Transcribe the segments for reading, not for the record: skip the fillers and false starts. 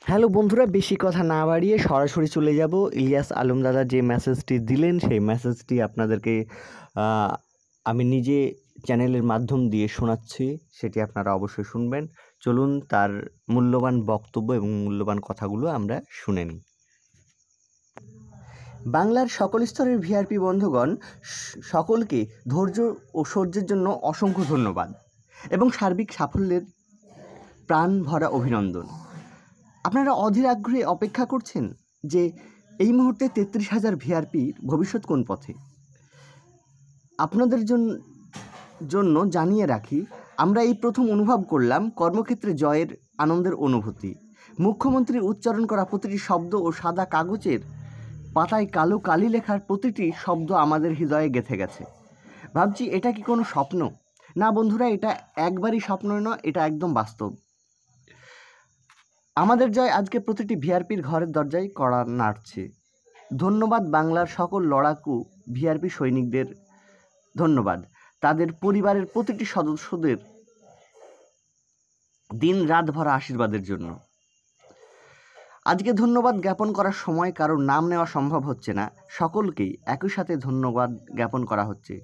Hello বন্ধুরা, বেশি কথা না বাড়িয়ে সরাসরি চলে যাব। ইলিয়াস আলম দাদা যে মেসেজটি দিলেন সেই মেসেজটি আপনাদেরকে আমি নিজে চ্যানেলের মাধ্যম দিয়ে শোনাচ্ছি, সেটি আপনারা অবশ্যই শুনবেন। চলুন তার মূল্যবান বক্তব্য এবং মূল্যবান কথাগুলো আমরা শুনে নিই। বাংলার সকল স্তরের ভিআরপি বন্ধুগণ, সকলকে ধৈর্য ও সহ্যের জন্য অসংখ্য ধন্যবাদ এবং সার্বিক সাফল্যের প্রাণ ভরা অভিনন্দন। আপনারা অধীর আগ্রহে অপেক্ষা করছেন যে এই মুহূর্তে 33,000 ভিআরপির ভবিষ্যৎ কোন পথে। আপনাদের জন্য জানিয়ে রাখি, আমরা এই প্রথম অনুভব করলাম কর্মক্ষেত্রে জয়ের আনন্দের অনুভূতি। মুখ্যমন্ত্রীর উচ্চারণ করা প্রতিটি শব্দ ও সাদা কাগজের পাতায় কালো কালি লেখার প্রতিটি শব্দ আমাদের হৃদয়ে গেঁথে গেছে। ভাবছি, এটা কি কোনো স্বপ্ন? না বন্ধুরা, এটা একবারই স্বপ্ন নয়, এটা একদম বাস্তব। আমাদের জয় আজকে প্রতিটি ভিআরপির ঘরের দরজায় কড়া নাড়ছে। ধন্যবাদ বাংলার সকল লড়াকু ভিআরপি সৈনিকদের, ধন্যবাদ তাদের পরিবারের প্রতিটি সদস্যদের দিন রাত ভরা আশীর্বাদের জন্য। আজকে ধন্যবাদ জ্ঞাপন করার সময় কারোর নাম নেওয়া সম্ভব হচ্ছে না, সকলকেই একই সাথে ধন্যবাদ জ্ঞাপন করা হচ্ছে।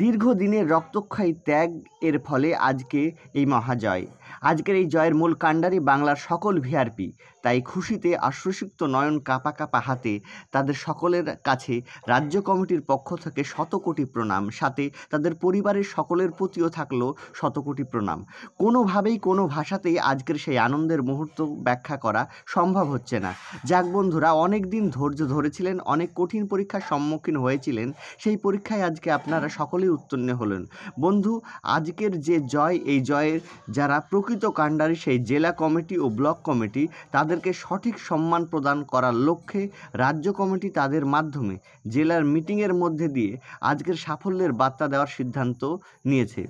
দীর্ঘদিনের রক্তক্ষয়ী ত্যাগ এর ফলে আজকে এই মহাজয়। আজকের এই জয়ের মূল কাণ্ডারি বাংলার সকল ভিআরপি। তাই খুশিতে আশ্রুসিক্ত নয়ন কাঁপা কাঁপা হাতে তাদের সকলের কাছে রাজ্য কমিটির পক্ষ থেকে শতকোটি প্রণাম, সাথে তাদের পরিবারের সকলের প্রতিও থাকলো শতকোটি প্রণাম। কোনোভাবেই কোনো ভাষাতেই আজকের সেই আনন্দের মুহূর্ত ব্যাখ্যা করা সম্ভব হচ্ছে না। যাক বন্ধুরা, অনেক দিন ধৈর্য ধরেছিলেন, অনেক কঠিন পরীক্ষার সম্মুখীন হয়েছিলেন, সেই পরীক্ষায় আজকে আপনারা সকলেই উত্তীর্ণ হলেন। বন্ধু, আজকের যে জয়, এই জয়ের যারা প্রকৃত কাণ্ডারি সেই জেলা কমিটি ও ব্লক কমিটি, তাদেরকে সঠিক সম্মান প্রদান করার লক্ষ্যে রাজ্য কমিটি তাদের মাধ্যমে জেলার মিটিংয়ের মধ্যে দিয়ে আজকের সাফল্যের বার্তা দেওয়ার সিদ্ধান্ত নিয়েছে।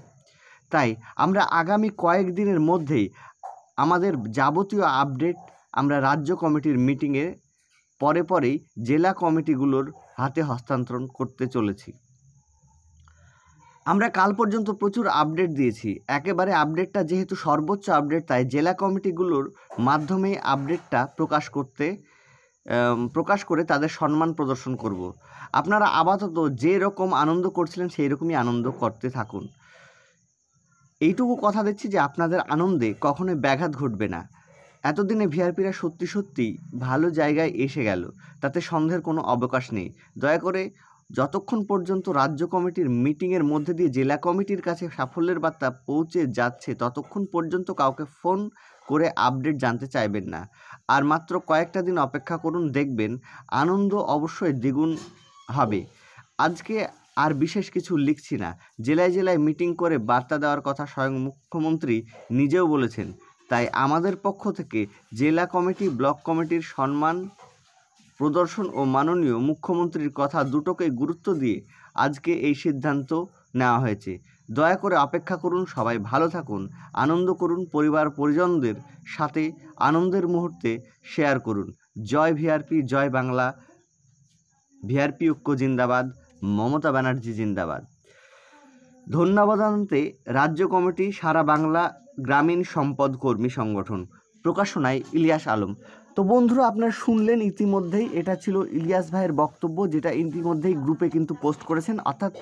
তাই আমরা আগামী কয়েকদিনের মধ্যেই আমাদের যাবতীয় আপডেট আমরা রাজ্য কমিটির মিটিংয়ে পরেই জেলা কমিটিগুলোর হাতে হস্তান্তর করতে চলেছি। আমরা কাল পর্যন্ত প্রচুর আপডেট দিয়েছি, একেবারে আপডেটটা যেহেতু সর্বোচ্চ আপডেট, তাই জেলা কমিটিগুলোর মাধ্যমে আপডেটটা প্রকাশ করে তাদের সম্মান প্রদর্শন করব। আপনারা আপাতত যে রকম আনন্দ করছিলেন সেই রকমই আনন্দ করতে থাকুন। এইটুকু কথা দিচ্ছি যে আপনাদের আনন্দে কখনোই ব্যাঘাত ঘটবে না। এতদিনে ভিআরপিরা সত্যি ভালো জায়গায় এসে গেল, তাতে সন্দেহের কোনো অবকাশ নেই। দয়া করে যতক্ষণ পর্যন্ত রাজ্য কমিটির মিটিংয়ের মধ্যে দিয়ে জেলা কমিটির কাছে সাফল্যের বার্তা পৌঁছে যাচ্ছে, ততক্ষণ পর্যন্ত কাউকে ফোন করে আপডেট জানতে চাইবেন না। আর মাত্র কয়েকটা দিন অপেক্ষা করুন, দেখবেন আনন্দ অবশ্যই দ্বিগুণ হবে। আজকে আর বিশেষ কিছু লিখছি না, জেলায় জেলায় মিটিং করে বার্তা দেওয়ার কথা স্বয়ং মুখ্যমন্ত্রী নিজেও বলেছেন। তাই আমাদের পক্ষ থেকে জেলা কমিটি, ব্লক কমিটির সম্মান প্রদর্শন ও মাননীয় মুখ্যমন্ত্রীর কথা দুটোকেই গুরুত্ব দিয়ে আজকে এই সিদ্ধান্ত নেওয়া হয়েছে। দয়া করে অপেক্ষা করুন, সবাই ভালো থাকুন, আনন্দ করুন, পরিবার পরিজনদের সাথে আনন্দের মুহূর্তে শেয়ার করুন। জয় ভিআরপি, জয় বাংলা, ভিআরপি ঐক্য জিন্দাবাদ, মমতা ব্যানার্জি জিন্দাবাদ। ধন্যবাদ জানাতে রাজ্য কমিটি, সারা বাংলা গ্রামীণ সম্পদ কর্মী সংগঠন। প্রকাশনায় ইলিয়াস আলম। তো বন্ধুরা, আপনারা শুনলেন ইতিমধ্যেই, এটা ছিল ইলিয়াস ভাইয়ের বক্তব্য, যেটা ইতিমধ্যেই গ্রুপে কিন্তু পোস্ট করেছেন। অর্থাৎ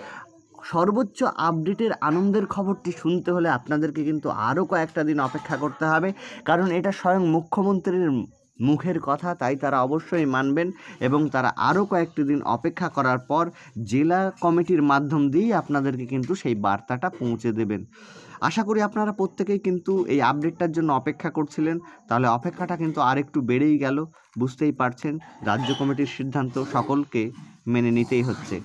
সর্বোচ্চ আপডেটের আনন্দের খবরটি শুনতে হলে আপনাদেরকে কিন্তু আরও কয়েকটা দিন অপেক্ষা করতে হবে, কারণ এটা স্বয়ং মুখ্যমন্ত্রীর মুখের কথা, তাই তারা অবশ্যই মানবেন এবং তারা আরও কয়েকটি দিন অপেক্ষা করার পর জেলা কমিটির মাধ্যম দিয়েই আপনাদেরকে কিন্তু সেই বার্তাটা পৌঁছে দেবেন। আশা করি আপনারা প্রত্যেকেই কিন্তু এই আপডেটটার জন্য অপেক্ষা করছিলেন, তাহলে অপেক্ষাটা কিন্তু আরেকটু বেড়েই গেল। বুঝতেই পারছেন, রাজ্য কমিটির সিদ্ধান্ত সকলকে মেনে নিতেই হচ্ছে।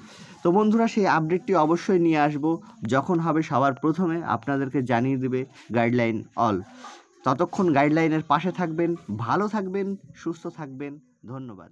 তো বন্ধুরা, সেই আপডেটটি অবশ্যই নিয়ে আসব, যখন হবে সবার প্রথমে আপনাদেরকে জানিয়ে দেবে গাইডলাইন অল। ততক্ষণ গাইডলাইনের পাশে থাকবেন, ভালো থাকবেন, সুস্থ থাকবেন। ধন্যবাদ।